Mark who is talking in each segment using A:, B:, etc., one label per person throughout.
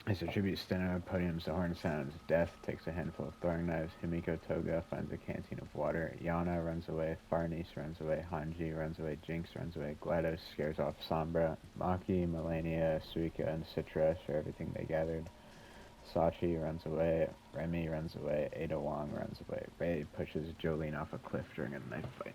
A: As a tribute standing on podiums, the horn sounds. Death takes a handful of throwing knives. Himiko Toga finds a canteen of water. Yana runs away. Farnese runs away. Hanji runs away. Jinx runs away. GLaDOS scares off Sombra. Maki, Melania, Suika, and Citra share everything they gathered. Sachi runs away. Remy runs away. Ada Wong runs away. Ray pushes Jolene off a cliff during a knife fight.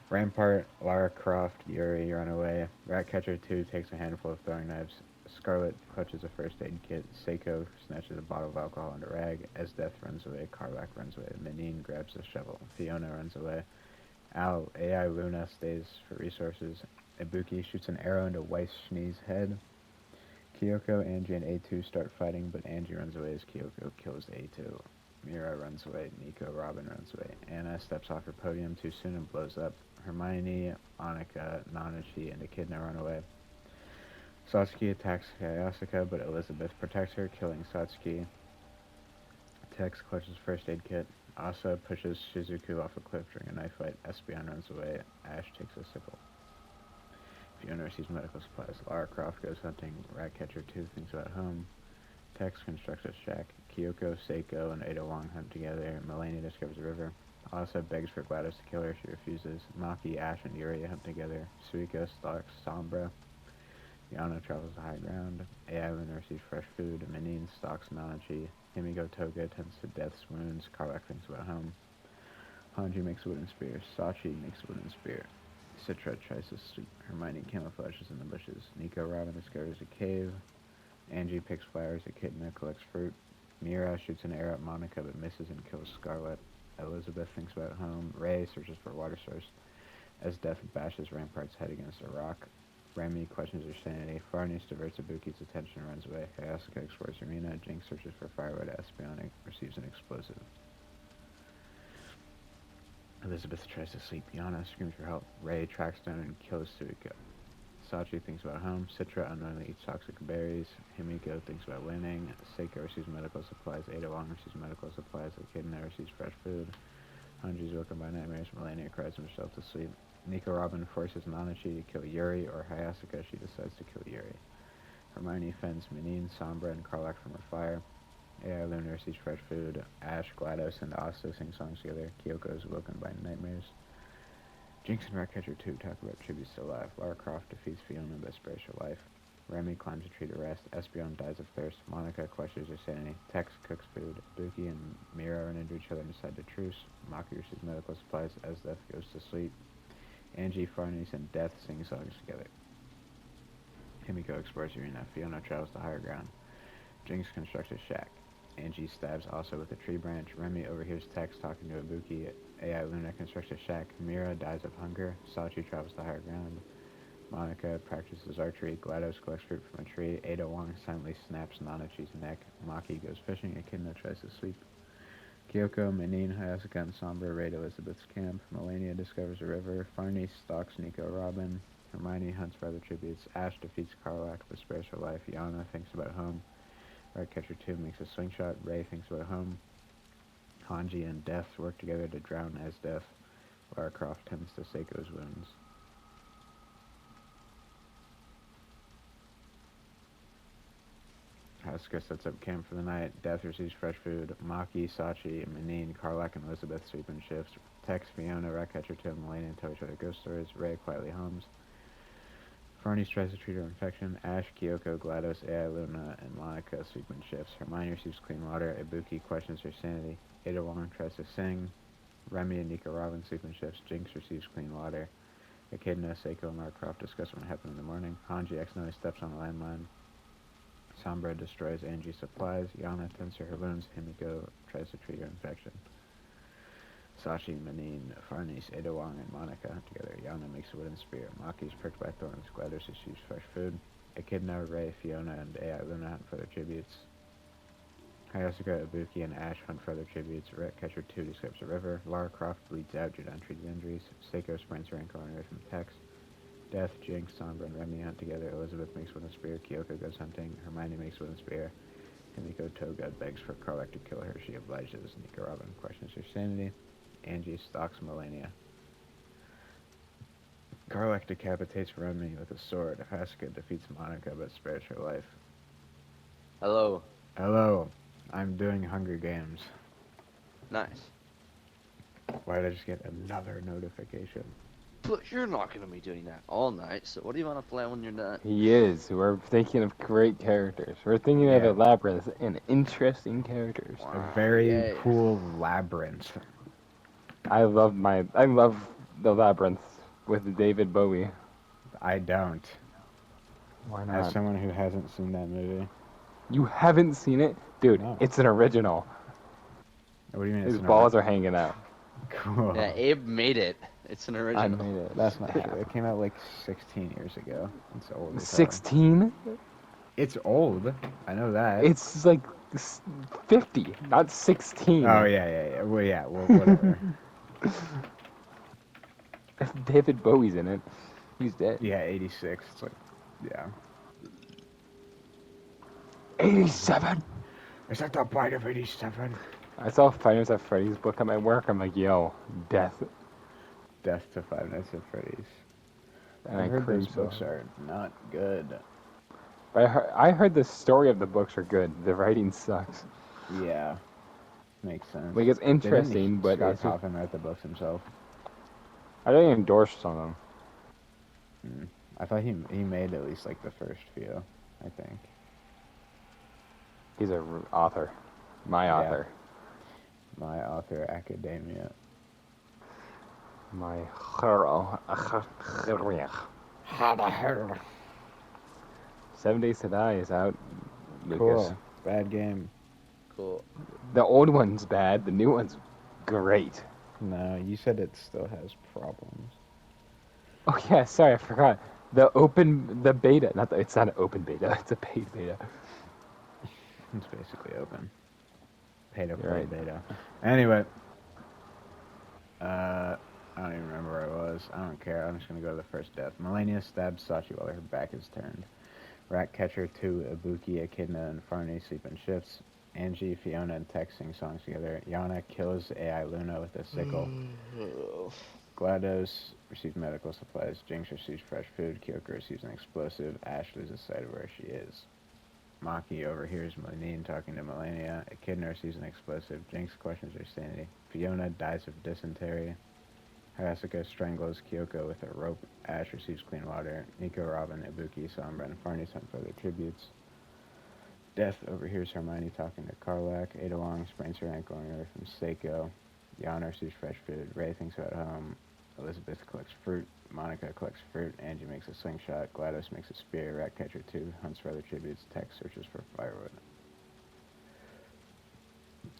A: Rampart, Lara Croft, Yuri run away. Ratcatcher 2 takes a handful of throwing knives. Scarlet clutches a first aid kit. Seiko snatches a bottle of alcohol and a rag. Esdeath runs away. Karlak runs away. Menine grabs a shovel. Fiona runs away. AI Luna stays for resources. Ibuki shoots an arrow into Weiss Schnee's head. Kyoko, Angie, and A2 start fighting, but Angie runs away as Kyoko kills A2. Mira runs away. Nico Robin runs away. Anna steps off her podium too soon and blows up. Hermione, Monica, Nanachi, and Echidna run away. Satsuki attacks Kayasaka, but Elizabeth protects her, killing Satsuki. Tex clutches first aid kit. Asa pushes Shizuku off a cliff during a knife fight. Espeon runs away. Ash takes a sickle. Fiona receives medical supplies. Lara Croft goes hunting. Ratcatcher 2 thinks about home. Tex constructs a shack. Kyoko, Seiko, and Ada Wong hunt together. Melania discovers a river. Asa begs for GLaDOS to kill her. She refuses. Maki, Ash, and Yuri hunt together. Suika stalks Sombra. Yana travels to high ground. AI Luna receives fresh food. Menine stalks Nanachi. Himiko Toga tends to Death's wounds. Karlak thinks about home. Hanji makes a wooden spear. Sachi makes a wooden spear. Citra tries to sleep. Hermione camouflages in the bushes. Nico Robin discovers a cave. Angie picks flowers. Echidna collects fruit. Mira shoots an arrow at Monica but misses and kills Scarlet. Elizabeth thinks about home. Ray searches for a water source. As Death bashes Rampart's head against a rock. Remy questions her sanity. Farnese diverts Ibuki's attention and runs away. Hayasuka explores Arena. Jinx searches for firewood. Espeon receives an explosive. Elizabeth tries to sleep. Yana screams for help. Ray tracks down and kills Suika. Sachi thinks about home. Citra unknowingly eats toxic berries. Himiko thinks about winning. Seiko receives medical supplies. Ada Wong receives medical supplies. Echidna receives fresh food. Hanji's woken by nightmares. Melania cries herself to sleep. Nico Robin forces Nanachi to kill Yuri, or Hayasuka, she decides to kill Yuri. Hermione fends Menine, Sombra, and Karlak from her fire. AI Luna receives fresh food. Ash, GLaDOS, and Asta sing songs together. Kyoko is woken by nightmares. Jinx and Ratcatcher 2 talk about tributes to life. Lara Croft defeats Fiona but spares her life. Remy climbs a tree to rest. Espeon dies of thirst. Monica questions her sanity. Tex cooks food. Buki and Mira run into each other and decide to truce. Maki receives medical supplies as Death goes to sleep. Angie, Farnese, and Death sing songs together. Himiko explores Arena. Fiona travels to higher ground. Jinx constructs a shack. Angie stabs Asa with a tree branch. Remy overhears Tex talking to Ibuki. AI Luna constructs a shack. Mira dies of hunger. Sachi travels to higher ground. Monica practices archery. GLaDOS collects fruit from a tree. Ada Wong silently snaps Nanachi's neck. Maki goes fishing. Echidna tries to sleep. Kyoko, Menine, Hayasuka, and Sombra raid Elizabeth's camp. Melania discovers a river. Farnese stalks Nico Robin. Hermione hunts for other tributes. Ash defeats Karlak but spares her life. Yana thinks about home. Ratcatcher 2 makes a slingshot. Ray thinks about home. Hanji and Death work together to drown as Death. Lara Croft tends to Seiko's wounds. Asuka sets up camp for the night. Death receives fresh food. Maki, Sachi, Menine, Karlak, and Elizabeth sleep in shifts. Tex, Fiona, Ratcatcher 2, and Melania tell each other ghost stories. Ray quietly hums. Farnese tries to treat her infection. Ash, Kyoko, GLaDOS, AI Luna, and Monica sleep in shifts. Hermione receives clean water. Ibuki questions her sanity. Ada Wong tries to sing. Remy and Nico Robin sleep in shifts. Jinx receives clean water. Echidna, Seiko, and Lara Croft discuss what happened in the morning. Hanji accidentally steps on a landmine. Sombra destroys Angie's supplies. Yana tends to her wounds. Himiko tries to treat her infection. Sashi, Menine, Farnese, Ada Wong, and Monica hunt together. Yana makes a wooden spear. Maki is pricked by thorns. GLaDOS receives fresh food. Echidna, Ray, Fiona, and AI Luna hunt for their tributes. Hayasuka, Ibuki, and Ash hunt for other tributes. Ratcatcher 2 discovers a river. Lara Croft bleeds out due to untreated injuries. Seiko sprains her ankle running away from Tex. Death, Jinx, Sombra, and Remy hunt together. Elizabeth makes wooden spear. Kyoko goes hunting. Hermione makes wooden spear. Himiko Toga begs for Karlak to kill her. She obliges. Nico Robin questions her sanity. Angie stalks Melania. Karlak decapitates Remy with a sword. Haska defeats Monica but spares her life.
B: Hello.
A: Hello. I'm doing Hunger Games.
B: Nice.
A: Why did I just get another notification?
B: But you're not going to be doing that all night, so what do you want to play when you're done?
C: He is. We're thinking of great characters. We're thinking of
A: Yeah,
C: a labyrinth and interesting characters.
A: a
B: Wow,
A: very
B: yay.
A: cool labyrinth.
C: I love the labyrinth with David Bowie.
A: I don't.
C: Why
A: As
C: not?
A: someone who hasn't seen that movie,
C: You haven't seen it, dude?
A: no.
C: It's an original.
A: What do you mean it's
C: His
A: an
C: balls are hanging out.
A: Cool.
B: Yeah, Abe made it. It's an
C: I
B: original.
C: made it.
A: That's not true. It came out like 16 years ago. It's old as hell.
C: 16?
A: It's old. I know that.
C: It's like 50, not 16.
A: Oh yeah. Well, yeah. Well, whatever.
C: If David Bowie's in it, he's dead.
A: Yeah, 86. It's like, yeah.
C: 87.
A: Is that the bite of 87?
C: I saw Five Nights at Freddy's book at my work. I'm like, yo, death.
A: Death to Five Nights at Freddy's.
C: And
A: I've
C: I
A: heard those
C: cringed so
A: books
C: hard.
A: are not good.
C: But I heard the story of the books are good. The writing sucks.
A: Yeah, makes sense.
C: Like, it's
A: Didn't
C: interesting, but
A: Scott
C: it's just,
A: Cawthon write the books himself?
C: I don't endorse some of them.
A: Hmm. I thought he made at least like the first few. I think.
C: He's a author. My
A: Yeah.
C: author.
A: My author academia.
C: My hero. 7 Days to Die is out, Lucas.
A: Cool. Bad game.
B: Cool.
C: The old one's bad. The new one's great.
A: No, you said it still has problems.
C: Oh yeah, sorry, I forgot. The beta. It's not an open beta. It's a paid beta.
A: It's basically open. Pay to
C: You're
A: play
C: right.
A: beta. Anyway. I don't even remember where I was. I don't care. I'm just gonna go to the first death. Melania stabs Sachi while her back is turned. Ratcatcher 2, Ibuki, Echidna, and Farney sleep in shifts. Angie, Fiona, and Tex sing songs together. Yana kills AI Luna with a sickle. GLaDOS receives medical supplies. Jinx receives fresh food. Kyoko receives an explosive. Ash loses sight of where she is. Maki overhears Meline talking to Melania. Echidna receives an explosive. Jinx questions her sanity. Fiona dies of dysentery. Hayasuka strangles Kyoko with a rope. Ash receives clean water. Nico, Robin, Ibuki, Sombra, and Farney send further tributes. Death overhears Hermione talking to Karlak. Ada Wong sprains her ankle on her from Seiko. Yana receives fresh food. Ray thinks about home. Elizabeth collects fruit. Monica collects fruit. Angie makes a slingshot. GLaDOS makes a spear. Ratcatcher 2 hunts for other tributes. Tex searches for firewood.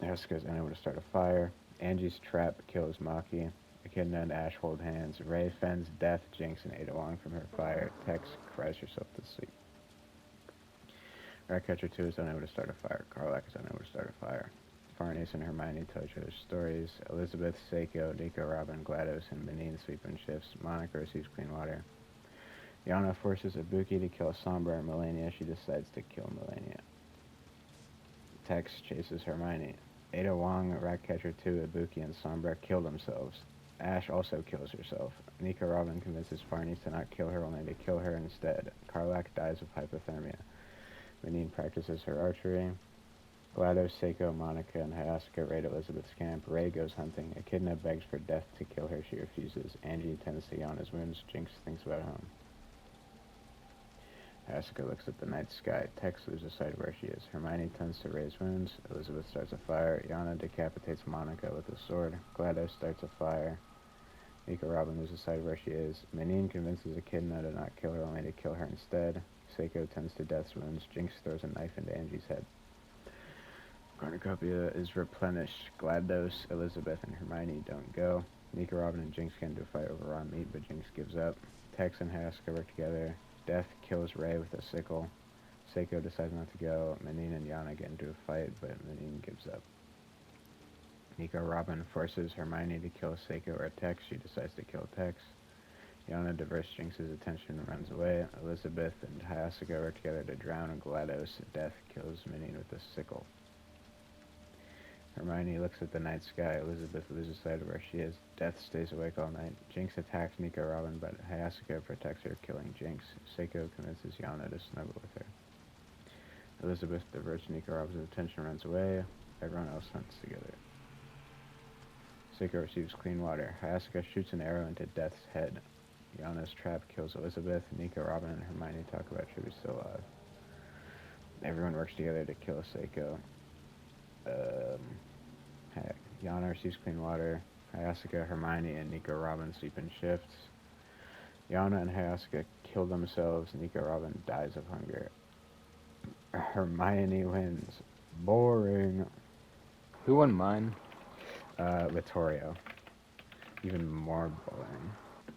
A: Hayasuka is unable to start a fire. Angie's trap kills Maki. Echidna and Ash hold hands. Ray fends Death, Jinx, and Ada Wong from her fire. Tex cries herself to sleep. Ratcatcher 2 is unable to start a fire. Karlak is unable to start a fire. Farnese and Hermione tell each other stories. Elizabeth, Seiko, Nico, Robin, GLaDOS, and Benin sleep in shifts. Monica receives clean water. Yana forces Ibuki to kill Sombra and Melania. She decides to kill Melania. Tex chases Hermione. Ada Wong, Ratcatcher 2, Ibuki, and Sombra kill themselves. Ash also kills herself. Nico Robin convinces Farnese to not kill her, only to kill her instead. Karlak dies of hypothermia. Benin practices her archery. GLaDOS, Seiko, Monica, and Hayasuka raid Elizabeth's camp. Ray goes hunting. Echidna begs for Death to kill her. She refuses. Angie tends to Yana's wounds. Jinx thinks about home. Hayasuka looks at the night sky. Tex loses sight of where she is. Hermione tends to Ray's wounds. Elizabeth starts a fire. Yana decapitates Monica with a sword. GLaDOS starts a fire. Nico Robin loses sight of where she is. Menin convinces Echidna to not kill her, only to kill her instead. Seiko tends to Death's wounds. Jinx throws a knife into Angie's head. Cornucopia is replenished. GLaDOS, Elizabeth, and Hermione don't go. Nico Robin and Jinx get into a fight over raw meat, but Jinx gives up. Tex and Hayasuka work together. Death kills Ray with a sickle. Seiko decides not to go. Menin and Yana get into a fight, but Menin gives up. Nico Robin forces Hermione to kill Seiko or Tex. She decides to kill Tex. Yana diverts Jinx's attention and runs away. Elizabeth and Hayasuka work together to drown GLaDOS. Death kills Menin with a sickle. Hermione looks at the night sky. Elizabeth loses sight of where she is. Death stays awake all night. Jinx attacks Nico Robin, but Hayasuka protects her, killing Jinx. Seiko convinces Yana to snuggle with her. Elizabeth diverts Nico Robin's attention, runs away. Everyone else hunts together. Seiko receives clean water. Hayasaka shoots an arrow into Death's head. Yana's trap kills Elizabeth. Nico, Robin, and Hermione talk about Tribby's still alive. Everyone works together to kill Seiko. Yana receives clean water. Hayasaka, Hermione, and Nico Robin sleep in shifts. Yana and Hayasaka kill themselves. Nico Robin dies of hunger. Hermione wins. Boring.
C: Who won mine?
A: Vittorio. Even more boring.